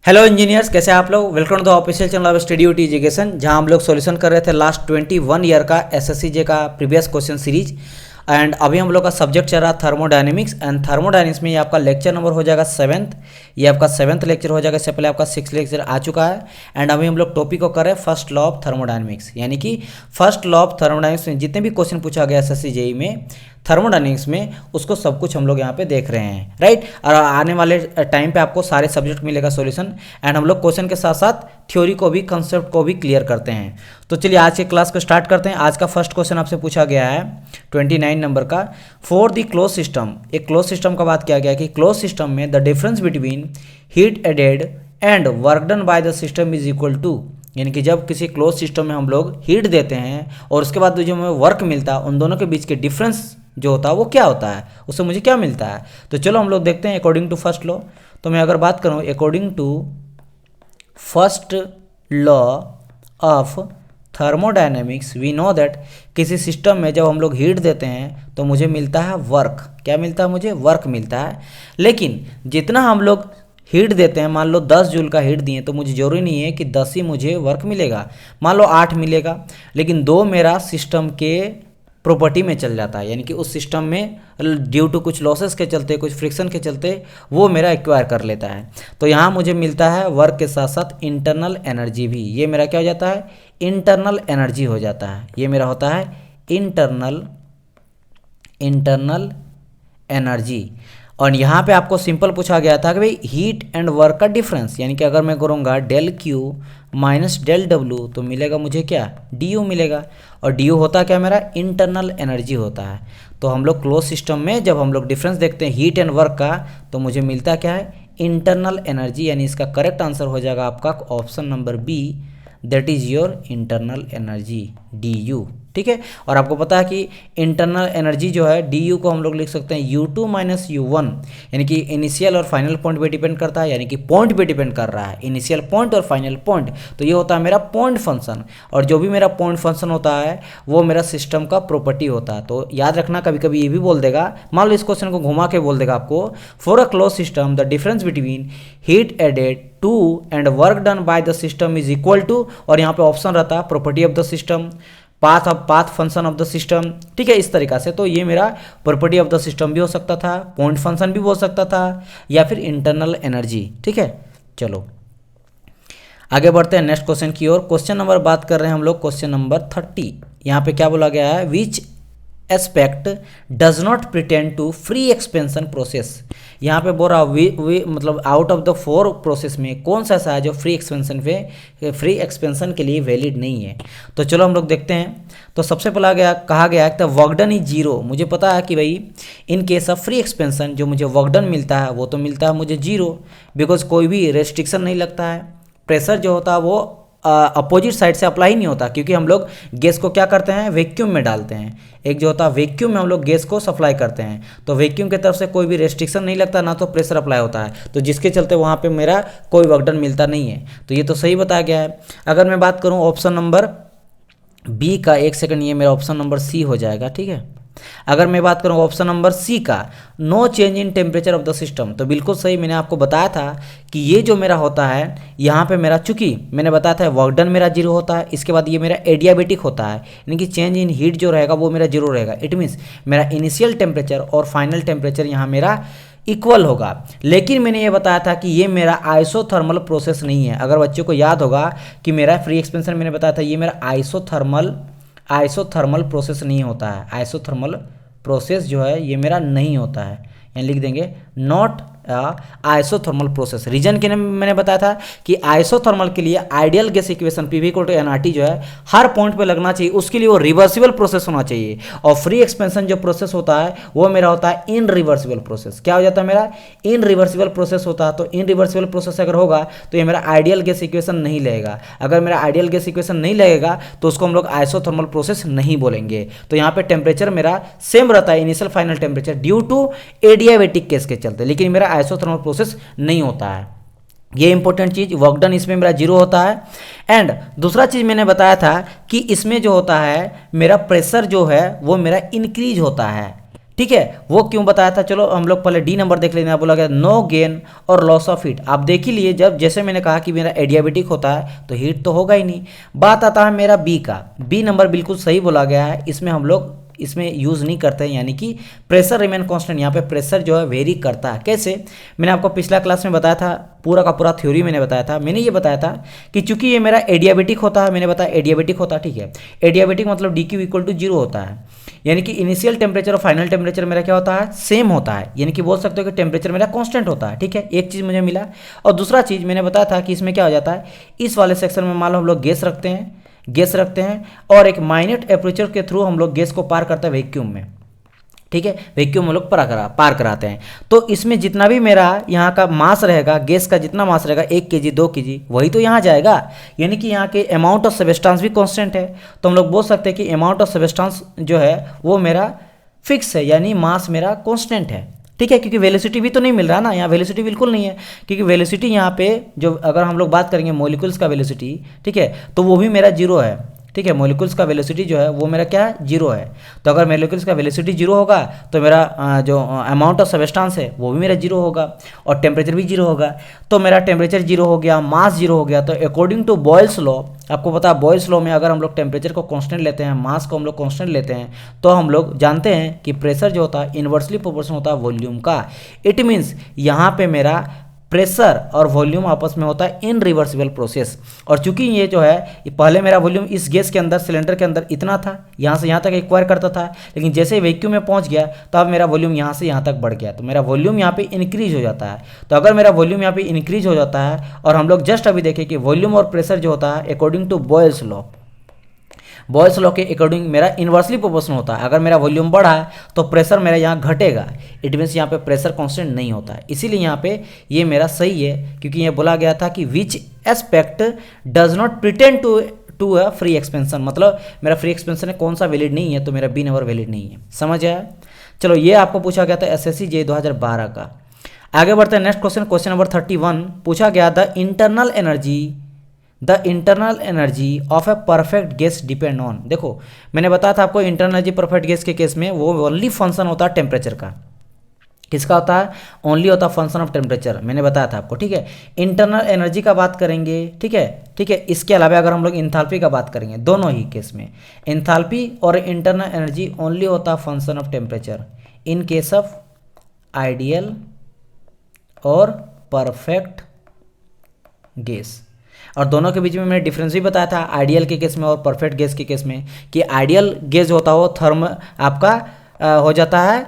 Hello engineers, कैसे हैं आप लोग। Welcome to the official channel of study UT education, जहां हम लोग सॉल्यूशन कर रहे थे लास्ट 21 ईयर का एसएससी जे का प्रीवियस क्वेश्चन सीरीज। एंड अभी हम लोग का सब्जेक्ट चल रहा है थर्मोडायनेमिक्स। एंड थर्मोडायनेमिक्स में ये आपका लेक्चर नंबर हो जाएगा 7th। ये आपका 7th लेक्चर हो जाएगा। इससे पहले आपका 6th लेक्चर आ चुका है। एंड अभी हम लोग टॉपिक को कर रहे हैं फर्स्ट लॉ ऑफ थर्मोडायनेमिक्स, यानी कि फर्स्ट लॉ ऑफ थर्मोडायनेमिक्स में जितने भी क्वेश्चन पूछा गया एसएससी जेई में थर्मोडायनेमिक्स में, उसको सब कुछ हम लोग यहाँ पे देख रहे हैं, राइट। और आने वाले टाइम पे आपको सारे सब्जेक्ट मिलेगा सॉल्यूशन। एंड हम लोग क्वेश्चन के साथ साथ थ्योरी को भी, कंसेप्ट को भी क्लियर करते हैं। तो चलिए आज के क्लास को स्टार्ट करते हैं। आज का फर्स्ट क्वेश्चन आपसे पूछा गया है 29 नंबर का। फॉर द क्लोज सिस्टम, एक क्लोज सिस्टम का बात किया गया कि क्लोज सिस्टम में the difference between heat added and work done by the system is equal to, यानी कि जब किसी क्लोज सिस्टम में हम लोग हीट देते हैं और उसके बाद जो हमें वर्क मिलता है, उन दोनों के बीच के डिफरेंस जो होता है वो क्या होता है, उससे मुझे क्या मिलता है। तो चलो हम लोग देखते हैं अकॉर्डिंग टू फर्स्ट लॉ। तो मैं अगर बात करूँ according to first law of thermodynamics, we know that किसी सिस्टम में जब हम लोग हीट देते हैं तो मुझे मिलता है वर्क। क्या मिलता है? मुझे वर्क मिलता है। लेकिन जितना हम लोग हीट देते हैं, मान लो 10 जूल का हीट दिए तो मुझे जरूरी नहीं है कि 10 ही मुझे वर्क मिलेगा, मान लो 8 मिलेगा। लेकिन 2 मेरा सिस्टम के प्रॉपर्टी में चल जाता है, यानी कि उस सिस्टम में ड्यू टू कुछ लॉसेस के चलते, कुछ फ्रिक्शन के चलते वो मेरा एक्वायर कर लेता है। तो यहाँ मुझे मिलता है वर्क के साथ साथ इंटरनल एनर्जी भी। ये मेरा क्या हो जाता है? इंटरनल एनर्जी हो जाता है। ये मेरा होता है इंटरनल एनर्जी। और यहाँ पे आपको सिंपल पूछा गया था कि भाई हीट एंड वर्क का डिफरेंस, यानी कि अगर मैं करूँगा del Q minus del W तो मिलेगा मुझे क्या? डी यू मिलेगा। और डी यू होता क्या? मेरा इंटरनल एनर्जी होता है। तो हम लोग क्लोज सिस्टम में जब हम लोग डिफरेंस देखते हैं हीट एंड वर्क का, तो मुझे मिलता क्या है? Internal energy. यानी इसका करेक्ट आंसर हो जाएगा आपका option number B, that is your internal energy D U. ठीक है। और आपको पता है कि इंटरनल एनर्जी जो है डी यू को हम लोग लिख सकते हैं U2 माइनस U1, यानी कि इनिशियल और फाइनल पॉइंट पे डिपेंड करता है, यानी कि पॉइंट पे डिपेंड कर रहा है, इनिशियल पॉइंट और फाइनल पॉइंट। तो ये होता है मेरा पॉइंट फंक्शन। और जो भी मेरा पॉइंट फंक्शन होता है वो मेरा सिस्टम का प्रॉपर्टी होता है। तो याद रखना, कभी कभी ये भी बोल देगा, मान लो इस क्वेश्चन को घुमा के बोल देगा आपको, for a close system the difference between heat added to and work done by the system is equal to, और यहाँ पे ऑप्शन रहता है property of the system, path function of the system. ठीक है, इस तरीका से। तो ये मेरा प्रॉपर्टी ऑफ द सिस्टम भी हो सकता था, पॉइंट फंक्शन भी बोल सकता था, या फिर इंटरनल एनर्जी। ठीक है, चलो आगे बढ़ते हैं नेक्स्ट क्वेश्चन की ओर। क्वेश्चन नंबर बात कर रहे हैं हम लोग, क्वेश्चन नंबर 30। यहाँ पे क्या बोला गया है? Which aspect does not pretend to free expansion process. यहाँ पे बोल रहा मतलब आउट ऑफ द 4 प्रोसेस में कौन सा ऐसा है जो फ्री एक्सपेंशन के लिए वैलिड नहीं है। तो चलो हम लोग देखते हैं। तो सबसे पहला कहा गया कि वर्क डन इज जीरो। मुझे पता है कि भाई in case of free expansion जो मुझे वर्क डन मिलता है वो तो मिलता है मुझे जीरो, बिकॉज कोई भी रेस्ट्रिक्शन नहीं लगता है। प्रेशर जो होता है वो अपोजिट साइड से अप्लाई नहीं होता, क्योंकि हम लोग गैस को क्या करते हैं? वैक्यूम में डालते हैं। एक जो होता है वैक्यूम में हम लोग गैस को सप्लाई करते हैं, तो वैक्यूम की तरफ से कोई भी रेस्ट्रिक्शन नहीं लगता, ना तो प्रेशर अप्लाई होता है, तो जिसके चलते वहाँ पे मेरा कोई वर्क डन मिलता नहीं है। तो ये तो सही बताया गया है। अगर मैं बात करूँ ऑप्शन नंबर बी का, एक सेकंड, ये मेरा ऑप्शन नंबर सी हो जाएगा। ठीक है। अगर मैं बात करूँ ऑप्शन नंबर सी का, no change in temperature of the system, तो बिल्कुल सही। मैंने आपको बताया था कि ये जो मेरा होता है यहाँ पे मेरा, चूंकि मैंने बताया था वर्क डन मेरा जीरो होता है, इसके बाद ये मेरा एडियाबेटिक होता है, यानी कि चेंज इन हीट जो रहेगा वो मेरा जीरो रहेगा। इट मीन्स मेरा इनिशियल टेम्परेचर और फाइनल टेम्परेचर यहाँ मेरा इक्वल होगा। लेकिन मैंने ये बताया था कि ये मेरा आइसोथर्मल प्रोसेस नहीं है। अगर बच्चों को याद होगा कि मेरा फ्री एक्सपेंशन मैंने बताया था ये मेरा आइसोथर्मल प्रोसेस नहीं होता है। आइसोथर्मल प्रोसेस जो है ये मेरा नहीं होता है, यहाँ लिख देंगे नॉट आइसोथर्मल प्रोसेस। रीजन के मैंने बताया था कि आइसोथर्मल के लिए ideal gas equation PV = nRT जो है हर पॉइंट पे लगना चाहिए, उसके लिए वो रिवर्सिबल प्रोसेस होना चाहिए। और फ्री एक्सपेंशन जो प्रोसेस होता है वो मेरा होता है इनरिवर्सिबल प्रोसेस। क्या हो जाता है? मेरा इनरिवर्सिबल प्रोसेस होता है। तो इनरिवर्सिबल प्रोसेस अगर होगा तो ये मेरा आइडियल गैस इक्वेशन नहीं लगेगा। अगर मेरा आइडियल गैस इक्वेशन नहीं लगेगा तो उसको हम लोग आइसोथर्मल प्रोसेस नहीं बोलेंगे। तो यहाँ पे टेम्परेचर मेरा सेम रहता है, initial final temperature, due to adiabatic case के चलते, लेकिन मेरा आइसोथर्मल प्रोसेस नहीं होता है। ये इंपॉर्टेंट चीज, वर्क डन इसमें मेरा जीरो होता है। एंड दूसरा चीज मैंने बताया था कि इसमें जो होता है मेरा प्रेशर जो है वो मेरा इंक्रीज होता है। ठीक है, वो क्यों बताया था, चलो हम लोग पहले डी नंबर देख लेते हैं। बोला गया नो गेन और लॉस ऑफ हीट। आप देख ही लिए, जब जैसे मैंने कहा कि मेरा एडियाबेटिक होता है तो हीट तो होगा ही नहीं। बात आता है मेरा बी का, बी नंबर बिल्कुल सही बोला गया है, इसमें हम लोग इसमें यूज़ नहीं करते हैं, यानी कि प्रेशर रिमेन कांस्टेंट। यहाँ पे प्रेशर जो है वेरी करता है। कैसे, मैंने आपको पिछला क्लास में बताया था, पूरा का पूरा थ्योरी मैंने बताया था। मैंने ये बताया था कि चूंकि ये मेरा एडियाबेटिक होता है, मैंने बताया एडियाबेटिक होता है, ठीक है। एडियाबेटिक मतलब डी क्यू इक्वल टू 0 होता है, यानी कि इनिशियल टेम्परेचर और फाइनल टेम्परेचर मेरा क्या होता है, सेम होता है, यानी कि बोल सकते हो कि टेम्परेचर मेरा कांस्टेंट होता है, ठीक है। एक चीज़ मुझे मिला। और दूसरा चीज़ मैंने बताया था कि इसमें क्या हो जाता है, इस वाले सेक्शन में मान लो हम लोग गैस रखते हैं और एक माइनट एपर्चर के थ्रू हम लोग गैस को पार करते हैं वैक्यूम में, ठीक है। वैक्यूम हम लोग पार कराते हैं। तो इसमें जितना भी मेरा यहाँ का मास रहेगा, गैस का जितना मास रहेगा 1 kg 2 kg, वही तो यहाँ जाएगा, यानी कि यहाँ के अमाउंट ऑफ सब्सटेंस भी कांस्टेंट है। तो हम लोग बोल सकते हैं कि अमाउंट ऑफ सब्सटेंस जो है वो मेरा फिक्स है, यानी मास मेरा कांस्टेंट है, ठीक है। क्योंकि वेलोसिटी भी तो नहीं मिल रहा ना, यहाँ वेलोसिटी बिल्कुल नहीं है, क्योंकि वेलोसिटी यहाँ पे जो अगर हम लोग बात करेंगे मॉलिक्यूल्स का वेलोसिटी, ठीक है, तो वो भी मेरा 0 है, ठीक है। मॉलिक्यूल्स का वेलोसिटी जो है वो मेरा क्या है, 0 है। तो अगर मॉलिक्यूल्स का वेलोसिटी 0 होगा तो मेरा जो अमाउंट ऑफ सब्सटेंस है वो भी मेरा 0 होगा और टेम्परेचर भी 0 होगा। तो मेरा टेम्परेचर 0 हो गया, मास 0 हो गया। तो अकॉर्डिंग टू बॉयल्स लॉ, आपको पता है बॉयल्स लॉ में अगर हम लोग टेम्परेचर को कांस्टेंट लेते हैं, मास को हम लोग कांस्टेंट लेते हैं, तो हम लोग जानते हैं कि प्रेशर जो होता है इन्वर्सली प्रोपोर्शनल होता है वॉल्यूम का। इट मीन्स यहाँ पे मेरा प्रेशर और वॉल्यूम आपस में होता है इनरिवर्सिबल प्रोसेस। और चूंकि ये जो है पहले मेरा वॉल्यूम इस गैस के अंदर, सिलेंडर के अंदर इतना था, यहाँ से यहाँ तक एक्वायर करता था, लेकिन जैसे ही वैक्यूम में पहुँच गया तो अब मेरा वॉल्यूम यहाँ से यहाँ तक बढ़ गया, तो मेरा वॉल्यूम यहाँ पे इंक्रीज हो जाता है। तो अगर मेरा वॉल्यूम यहाँ पे इंक्रीज हो जाता है, और हम लोग जस्ट अभी देखें कि वॉल्यूम और प्रेशर जो होता है अकॉर्डिंग टू बॉयल्स लॉ के अकॉर्डिंग मेरा इन्वर्सली प्रोपोर्शनल होता है। अगर मेरा वॉल्यूम बढ़ा है तो प्रेशर मेरा यहाँ घटेगा, इट मीन्स यहाँ पे प्रेशर कांस्टेंट नहीं होता है। इसीलिए यहाँ पे ये मेरा सही है, क्योंकि ये बोला गया था कि which aspect does not pretend to a free expansion, मतलब मेरा फ्री एक्सपेंशन है कौन सा वैलिड नहीं है, तो मेरा बी नंबर वैलिड नहीं है। समझ आया। चलो ये आपको पूछा गया था एसएससी जे 2012 का। आगे बढ़ते हैं नेक्स्ट क्वेश्चन, क्वेश्चन नंबर 31 पूछा गया the internal energy of a perfect gas depend on. देखो मैंने बताया था आपको इंटरनल एनर्जी परफेक्ट गैस के केस में वो ओनली फंक्शन होता है टेम्परेचर का। किसका होता है, ओनली होता है फंक्शन ऑफ टेम्परेचर, मैंने बताया था आपको, ठीक है। इंटरनल एनर्जी का बात करेंगे, ठीक है। इसके अलावा अगर हम लोग इंथैल्पी का बात करेंगे, दोनों ही केस में इंथैल्पी और इंटरनल एनर्जी ओनली होता है function of temperature in case of ideal और परफेक्ट गैस। और दोनों के बीच में मैंने डिफरेंस भी बताया था आइडियल के केस में और परफेक्ट गैस के केस में, कि आइडियल गैस होता है वो आपका हो जाता है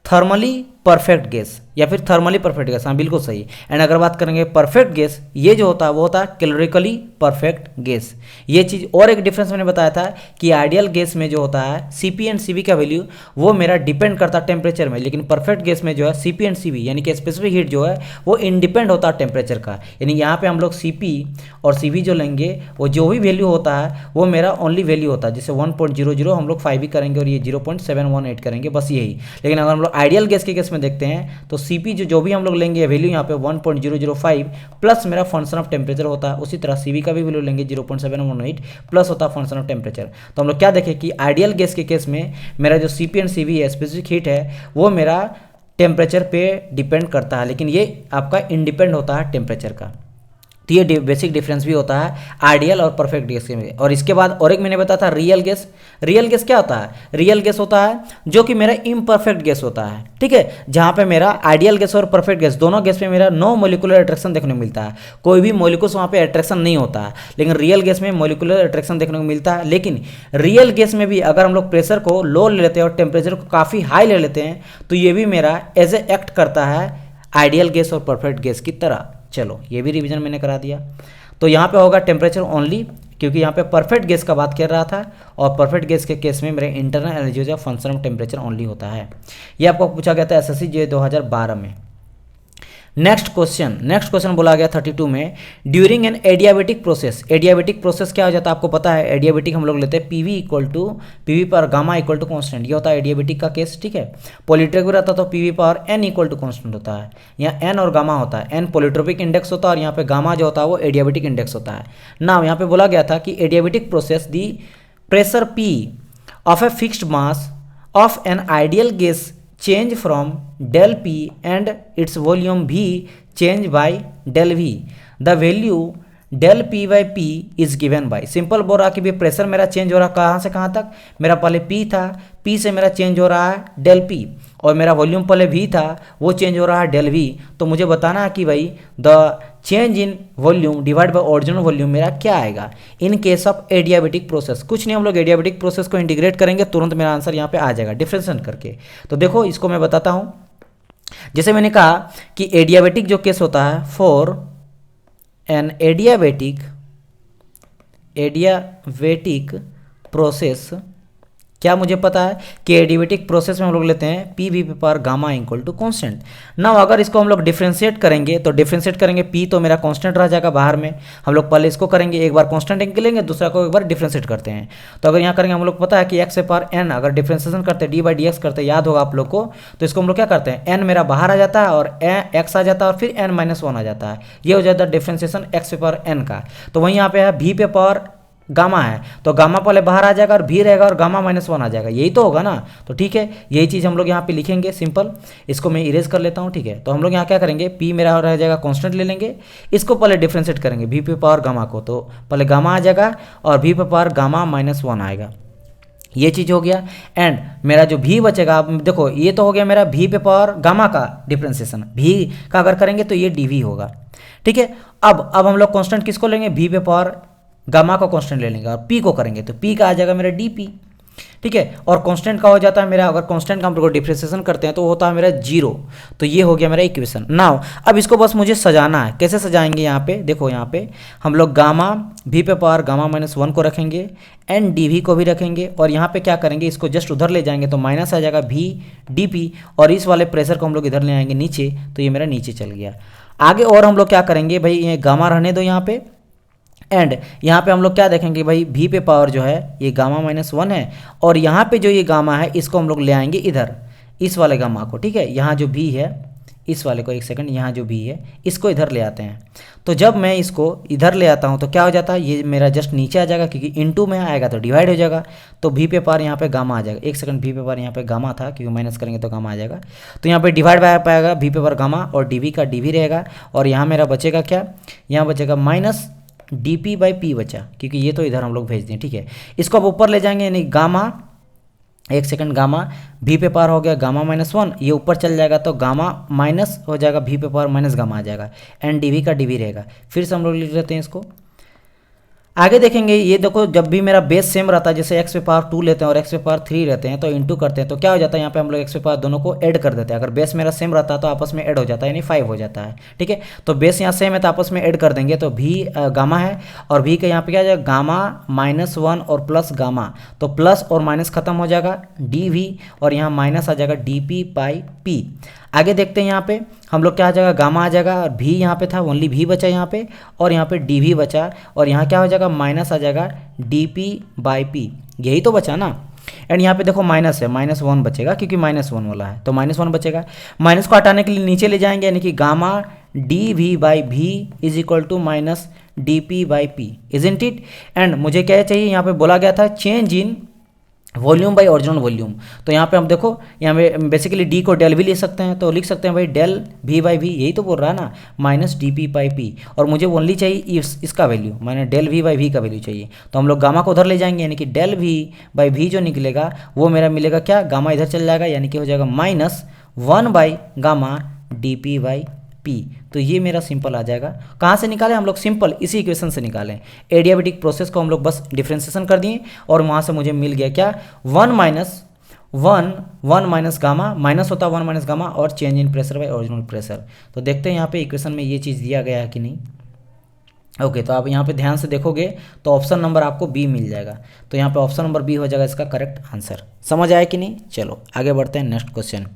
थर्मली परफेक्ट गैस या फिर थर्मली परफेक्ट गैस, हाँ बिल्कुल सही। एंड अगर बात करेंगे परफेक्ट गैस, ये जो होता है वो होता है कैलोरिकली परफेक्ट गैस। ये चीज़ और एक डिफरेंस मैंने बताया था कि आइडियल गैस में जो होता है सीपी एंड सीवी का वैल्यू वो मेरा डिपेंड करता है टेम्परेचर में, लेकिन परफेक्ट गैस में जो है सीपी एंड सीवी यानी कि स्पेसिफिक हीट जो है वो इंडिपेंड होता है टेम्परेचर का। यानी यहाँ पे हम लोग सीपी और सीवी जो लेंगे वो जो भी वैल्यू होता है वो मेरा ओनली वैल्यू होता है, जैसे 1.00 हम लोग 5 ही करेंगे और ये 0.718 करेंगे, बस यही। लेकिन अगर हम लोग आइडियल गैस के केस में देखते हैं तो सीपी जो भी हम लोग लेंगे वैल्यू यहाँ पे 1.005 प्लस मेरा फंक्शन ऑफ टेम्परेचर होता है। उसी तरह सीवी का भी वैल्यू लेंगे 0.718 प्लस होता है फंक्शन ऑफ टेम्परेचर। तो हम लोग क्या देखें कि आइडियल गैस के केस में मेरा जो सीपी एंड सीवी है स्पेसिफिक हीट है वो मेरा टेम्परेचर पे डिपेंड करता है, लेकिन ये आपका इंडिपेंड होता है टेम्परेचर का। तो ये बेसिक डिफरेंस भी होता है आइडियल और परफेक्ट गैस के में। और इसके बाद और एक मैंने बताया था रियल गैस। रियल गैस क्या होता है, रियल गैस होता है जो कि मेरा इम्परफेक्ट गैस होता है, ठीक है। जहाँ पे मेरा आइडियल गैस और परफेक्ट गैस दोनों गैस में मेरा नो मोलिकुलर अट्रैक्शन देखने को मिलता है, कोई भी मोलिकुल्स वहाँ पे अट्रैक्शन नहीं होता है। लेकिन रियल गैस में मोलिकुलर अट्रैक्शन देखने को मिलता है। लेकिन रियल गैस में भी अगर हम लोग प्रेशर को लो ले लेते हैं और टेम्परेचर को काफ़ी हाई ले लेते हैं तो ये भी मेरा एज ए एक्ट करता है आइडियल गैस और परफेक्ट गैस की तरह। चलो ये भी रिवीजन मैंने करा दिया। तो यहाँ पे होगा टेम्परेचर ओनली, क्योंकि यहाँ पे परफेक्ट गैस का बात कर रहा था और परफेक्ट गैस के केस में मेरे इंटरनल एनर्जी जो फंक्शन ऑफ टेम्परेचर ओनली होता है। ये आपको पूछा गया था एसएससी जे 2012 में। नेक्स्ट क्वेश्चन बोला गया 32 में during an adiabatic process. Adiabatic process क्या हो जाता है आपको पता है, एडियाबेटिक हम लोग लेते हैं पीवी पर गामा इक्वल टू कॉन्स्टेंट, ये होता है एडियाबेटिक का केस, ठीक है। पॉलीट्रोपिक रहता तो पीवी पर एन इक्वल टू कॉन्स्टेंट होता है, यहाँ एन और गामा होता है। एन पॉलीट्रोपिक इंडेक्स होता है और यहाँ पे गामा जो होता है वो एडियाबेटिक इंडेक्स होता है। नाउ यहाँ पे बोला गया था कि adiabatic process the pressure P of a fixed mass of an ideal gas change from del P and its volume V change by del V. The value del P by P is given by. Simple बोल रहा कि भी pressure मेरा change हो रहा कहाँ से कहाँ तक, मेरा पहले P था, P से मेरा चेंज हो रहा है del P, और मेरा वॉल्यूम पहले V था, वो चेंज हो रहा है del V. तो मुझे बताना है कि भाई the change in volume divide by original volume मेरा क्या आएगा in case of adiabatic process. कुछ नहीं, हम लोग एडियाबेटिक प्रोसेस को इंटीग्रेट करेंगे, तुरंत मेरा आंसर यहाँ पे आ जाएगा डिफरेंशिएशन करके. तो देखो इसको मैं बताता हूँ. जैसे मैंने कहा कि एडियाबेटिक जो केस होता है, फॉर एन एडियाबेटिक प्रोसेस, क्या मुझे पता है कि एडियाबेटिक प्रोसेस में हम लोग लेते हैं P V power gamma equal to constant. Now अगर इसको हम लोग डिफ्रेंशिएट करेंगे तो डिफ्रेंशिएट करेंगे, पी तो मेरा कांस्टेंट रह जाएगा बाहर में. हम लोग पहले इसको करेंगे, एक बार कांस्टेंट निकलेंगे, दूसरा को एक बार डिफ्रेंशिएट करते हैं. तो अगर यहाँ करेंगे, हम लोग पता है कि एक्स पावर एन अगर डिफ्रेंशिएशन करते हैं डी बाई डी एक्स करते हैं, याद होगा आप लोग को. तो इसको हम लोग क्या करते हैं, एन मेरा बाहर आ जाता है और एक्स आ जाता है और फिर एन माइनस वन आ जाता है. ये हो जाता है डिफ्रेंशिएशन एक्स पावर एन का. तो वहीं यहाँ पे है भी पे पावर गामा है, तो गामा पहले बाहर आ जाएगा और भी रहेगा और गामा माइनस वन आ जाएगा. यही तो होगा ना. तो ठीक है, यही चीज़ हम लोग यहाँ पे लिखेंगे सिंपल. इसको मैं इरेज कर लेता हूँ. ठीक है, तो हम लोग यहाँ क्या करेंगे, पी मेरा रह जाएगा कांस्टेंट ले लेंगे, इसको पहले डिफ्रेंशिएट करेंगे भी पे पावर गामा को, तो पहले गामा आ जाएगा और भी पे पावर गामा माइनस वन आएगा. ये चीज़ हो गया. एंड मेरा जो भी बचेगा, आप देखो ये तो हो गया मेरा भी पे पावर गामा का डिफ्रेंशिएशन. भी का अगर करेंगे तो ये डी होगा. ठीक है, अब हम लोग कांस्टेंट किसको लेंगे, भी पे पावर गामा को कांस्टेंट ले लेंगे और पी को करेंगे तो पी का आ जाएगा मेरा डीपी. ठीक है, और कांस्टेंट का हो जाता है मेरा, अगर कांस्टेंट का हम लोग डिफ्रेंशिएशन करते हैं तो होता है मेरा जीरो. तो ये हो गया मेरा इक्वेशन. नाउ अब इसको बस मुझे सजाना है. कैसे सजाएंगे, यहाँ पे देखो, यहाँ पे हम लोग गामा भी पे पावर गामा माइनस वन को रखेंगे, एंड डी वी को भी रखेंगे, और यहाँ पे क्या करेंगे, इसको जस्ट उधर ले जाएंगे तो माइनस आ जाएगा भी डी पी, और इस वाले प्रेशर को हम लोग इधर ले आएंगे नीचे, तो ये मेरा नीचे चल गया. आगे और हम लोग क्या करेंगे भाई, ये गामा रहने दो यहाँ पे. एंड यहाँ पे हम लोग क्या देखेंगे भाई, भी पे पावर जो है ये गामा माइनस वन है, और यहाँ पे जो ये गामा है इसको हम लोग ले आएंगे इधर, इस वाले गामा को. ठीक है, यहाँ जो भी है इस वाले को, एक सेकंड, यहाँ जो भी है इसको इधर ले आते हैं. तो जब मैं इसको इधर ले आता हूँ तो क्या हो जाता है, ये मेरा जस्ट नीचे आ जाएगा, क्योंकि इनटू में आएगा तो डिवाइड हो जाएगा. तो भी पे पावर यहाँ पे गामा आ जाएगा. एक सेकंड, भी पे पावर यहाँ पे गामा था, क्योंकि माइनस करेंगे तो गामा आ जाएगा. तो यहाँ पे डिवाइड बाय पाएगा भी पे पावर गामा, और डी का डी रहेगा, और यहाँ मेरा बचेगा क्या, यहाँ बचेगा minus D P by P बचा, क्योंकि ये तो इधर हम लोग भेज दें. ठीक है, इसको अब ऊपर ले जाएंगे, यानी गामा, एक सेकंड, गामा भी पे पावर हो गया गामा माइनस वन, ये ऊपर चल जाएगा तो गामा माइनस हो जाएगा, भी पे पावर माइनस गामा आ जाएगा, एंड डी का डी रहेगा. फिर से हम लोग लिख लेते हैं इसको. आगे देखेंगे, ये देखो जब भी मेरा बेस सेम रहता है, जैसे एक्स पे पावर 2 लेते हैं और एक्स पे पावर 3 रहते हैं, तो इंटू करते हैं तो क्या हो जाता है, यहाँ पे हम लोग एक्स पे पावर दोनों को ऐड कर देते हैं. अगर बेस मेरा सेम रहता है तो आपस में ऐड हो जाता है, यानी 5 हो जाता है. ठीक है, तो बेस यहाँ सेम है तो आपस में ऐड कर देंगे, तो भी गामा है, और भी का यहाँ पे क्या आ जाएगा, गामा माइनस वन और प्लस गामा, तो प्लस और माइनस खत्म हो जाएगा, डी वी, और यहाँ माइनस आ जाएगा डी पी बाई पी. आगे देखते हैं, यहाँ पे हम लोग क्या आ जाएगा, गामा आ जाएगा, और भी यहाँ पे था, ओनली भी बचा यहाँ पे, और यहाँ पे डी भी बचा, और यहाँ क्या हो जाएगा, माइनस आ जाएगा डी पी बाई पी. यही तो बचा ना. एंड यहाँ पे देखो माइनस है, माइनस वन बचेगा, क्योंकि माइनस वन वाला है तो माइनस वन बचेगा. माइनस को हटाने के लिए नीचे ले जाएंगे, यानी कि gamma D V by V is equal to minus D P by P, isn't it. And मुझे क्या चाहिए, यहाँ पे बोला गया था change in volume by original volume. तो यहाँ पे हम देखो, यहाँ पे बेसिकली डी को डेल भी ले सकते हैं, तो लिख सकते हैं भाई डेल भी बाई भी, यही तो बोल रहा है ना, minus D P by P, और मुझे ओनली चाहिए इसका वैल्यू, मैंने डेल भी बाई भी का वैल्यू चाहिए. तो हम लोग गामा को उधर ले जाएंगे, यानी कि डेल भी बाई भी जो निकलेगा वो मेरा मिलेगा क्या, गामा इधर चल जाएगा, यानी कि हो जाएगा minus one by gamma D P by P. तो ये मेरा सिंपल आ जाएगा. कहाँ से निकालें हम लोग, सिंपल इसी इक्वेशन से निकालें. एडियाबेटिक प्रोसेस को हम लोग बस डिफ्रेंशिएशन कर दिए, और वहाँ से मुझे मिल गया क्या, वन माइनस गामा, माइनस होता है वन माइनस गामा, और change in pressure by original pressure. तो देखते हैं यहाँ पे इक्वेशन में ये चीज़ दिया गया है कि नहीं. ओके, तो आप यहाँ पे ध्यान से देखोगे तो ऑप्शन नंबर आपको बी मिल जाएगा. तो यहाँ पे ऑप्शन नंबर बी हो जाएगा इसका करेक्ट आंसर. समझ आया कि नहीं. चलो आगे बढ़ते हैं नेक्स्ट क्वेश्चन.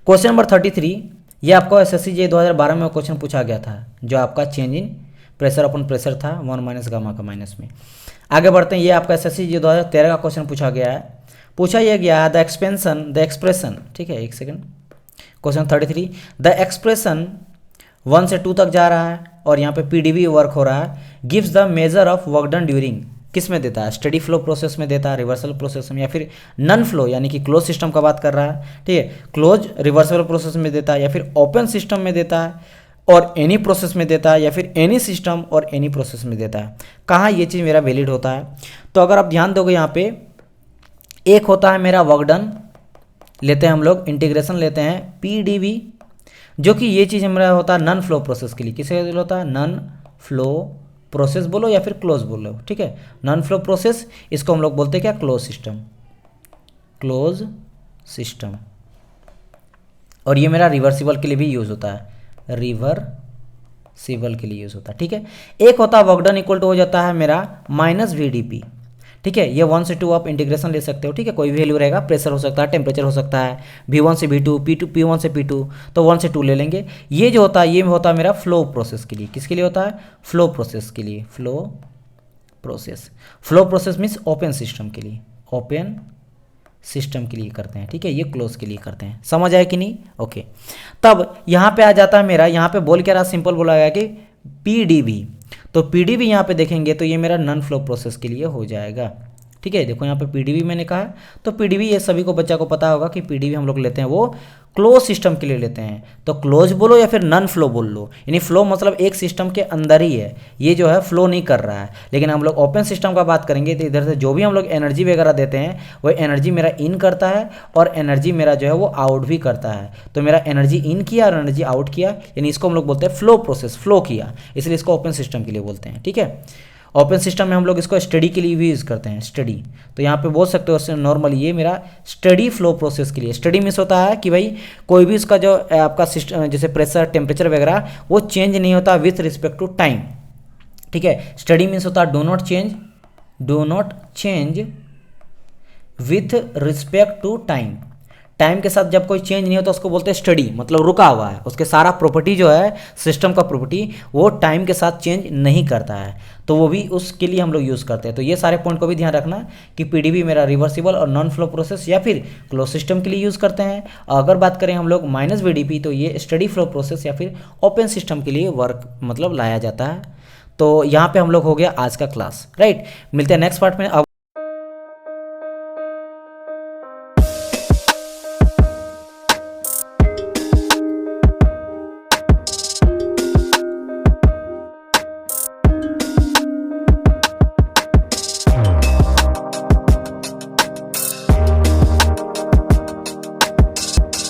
क्वेश्चन नंबर 33, ये आपको एसएससी जे 2012 में क्वेश्चन पूछा गया था, जो आपका change in pressure upon pressure था, वन माइनस गामा का माइनस में. आगे बढ़ते हैं, ये आपका एसएससी जे 2013 का क्वेश्चन पूछा गया है. पूछा यह गया द एक्सप्रेशन. ठीक है, एक सेकंड. क्वेश्चन 33, द एक्सप्रेशन 1 से 2 तक जा रहा है, और यहाँ पे पीडीवी वर्क हो रहा है, gives the measure of work done during. किस में देता है, स्टडी फ्लो प्रोसेस में देता है, रिवर्सल प्रोसेस में, या फिर नन फ्लो यानी कि क्लोज सिस्टम का बात कर रहा है, ठीक है, क्लोज रिवर्सल प्रोसेस में देता है, या फिर ओपन सिस्टम में देता है और एनी प्रोसेस में देता है, या फिर एनी सिस्टम और एनी प्रोसेस में देता है। कहाँ ये चीज़ मेरा वैलिड होता है, तो अगर आप ध्यान दोगे यहाँ पे एक होता है मेरा वर्क डन, लेते हैं हम लोग इंटीग्रेशन लेते हैं पीडीवी, जो कि ये चीज़ हमारा होता है नन फ्लो प्रोसेस के लिए। किसे होता है, नन फ्लो प्रोसेस बोलो या फिर क्लोज बोलो, ठीक है, नन फ्लो प्रोसेस, इसको हम लोग बोलते हैं क्या, क्लोज सिस्टम, क्लोज सिस्टम। और ये मेरा रिवर्सिबल के लिए भी यूज़ होता है, रिवर्सिबल के लिए यूज़ होता है, ठीक है। एक होता है वर्क डन इक्वल टू हो जाता है मेरा माइनस VDP, ठीक है, ये 1 से 2 आप इंटीग्रेशन ले सकते हो, ठीक है, कोई भी वैल्यू रहेगा, प्रेशर हो सकता है, टेम्परेचर हो सकता है, V1 से V2, P1 से P2, तो 1 से 2 ले लेंगे। ये जो होता है ये होता है मेरा फ्लो प्रोसेस के लिए, किसके लिए होता है, फ्लो प्रोसेस के लिए, flow process means open system के लिए, ओपन सिस्टम के लिए करते हैं, ठीक है, ये क्लोज के लिए करते हैं। समझ आया कि नहीं, ओके। तब यहाँ पे आ जाता है मेरा, यहाँ पे बोल क्या रहा, सिंपल बोला गया कि PDV, तो PDV यहाँ पे देखेंगे तो ये मेरा नन फ्लो प्रोसेस के लिए हो जाएगा, ठीक है। देखो यहाँ पे PDV मैंने कहा, तो PDV ये सभी को बच्चा को पता होगा कि PDV हम लोग लेते हैं वो क्लोज सिस्टम के लिए लेते हैं, तो क्लोज बोलो या फिर नन फ्लो बोल लो, यानी फ्लो मतलब एक सिस्टम के अंदर ही है, ये जो है फ्लो नहीं कर रहा है। लेकिन हम लोग ओपन सिस्टम का बात करेंगे तो इधर से जो भी हम लोग एनर्जी वगैरह देते हैं वो एनर्जी मेरा इन करता है और एनर्जी मेरा जो है वो आउट भी करता है। तो मेरा एनर्जी इन किया और एनर्जी आउट किया, यानी इसको हम लोग बोलते हैं फ्लो प्रोसेस, फ्लो किया, इसलिए इसको ओपन सिस्टम के लिए बोलते हैं, ठीक है। ओपन सिस्टम में हम लोग इसको स्टडी के लिए भी यूज़ करते हैं, स्टडी, तो यहाँ पे बोल सकते हो नॉर्मली ये मेरा स्टडी फ्लो प्रोसेस के लिए। स्टडी मीन्स होता है कि भाई कोई भी इसका जो आपका सिस्टम जैसे प्रेशर, टेम्परेचर वगैरह वो चेंज नहीं होता विथ रिस्पेक्ट टू टाइम, ठीक है। स्टडी मीन्स होता है do not change with respect to time, time के साथ जब कोई चेंज नहीं होता उसको बोलते हैं स्टडी, मतलब रुका हुआ है, उसके सारा प्रॉपर्टी जो है सिस्टम का प्रॉपर्टी वो टाइम के साथ चेंज नहीं करता है, तो वो भी उसके लिए हम लोग यूज़ करते हैं। तो ये सारे पॉइंट को भी ध्यान रखना कि PDV मेरा रिवर्सिबल और नॉन फ्लो प्रोसेस या फिर क्लोज सिस्टम के लिए यूज़ करते हैं। अगर बात करें हम लोग माइनस VDP, तो ये स्टडी फ्लो प्रोसेस या फिर ओपन सिस्टम के लिए वर्क मतलब लाया जाता है। तो यहाँ पे हम लोग हो गया आज का क्लास, राइट। मिलते हैं नेक्स्ट पार्ट में। अब